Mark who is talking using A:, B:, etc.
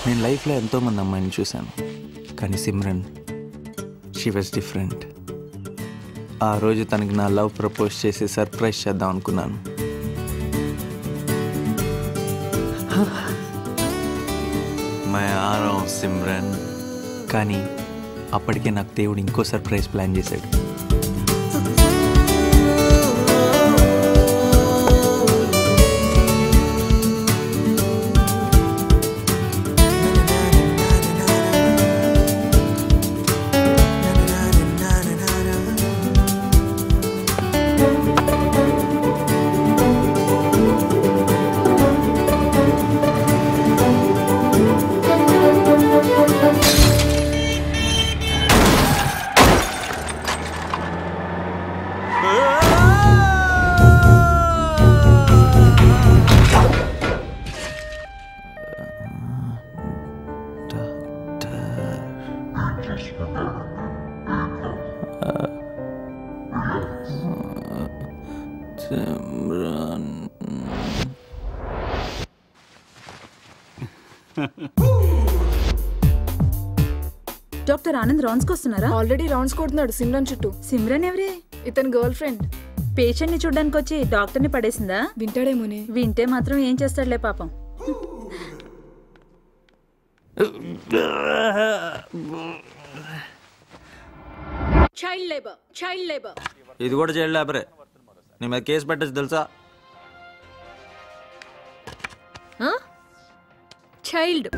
A: నేను లైఫ్లో ఎంతోమంది అమ్మాయిని చూశాను, కానీ సిమ్రన్ షీ వాజ్ డిఫరెంట్. ఆ రోజు తనకి నా లవ్ ప్రపోజ్ చేసి సర్ప్రైజ్ చేద్దాం అనుకున్నాను. మై ఆరో సిమ్రన్. కానీ అప్పటికే నాకు దేవుడు ఇంకో సర్ప్రైజ్ ప్లాన్ చేశాడు.
B: డాక్టర్ ఆనంద్ రౌండ్స్ వస్తున్నారా?
C: ఆల్రెడీ రౌండ్స్ కొడుతున్నాడు సిమ్రన్ చుట్టూ.
B: సిమ్రన్ ఎవరే?
C: ఇతని గర్ల్ ఫ్రెండ్.
B: పేషెంట్ ని చూడడానికి వచ్చి డాక్టర్ ని పడేసిందా?
C: వింటాడేమోనే.
B: వింటే మాత్రం ఏం చేస్తాడులే పాపం.
D: Child labour.
A: ఇది కూడా చైల్డ్ లేబరే. నీ మీద కేసు పెట్టచ్చు తెలుసా?
D: చైల్డ్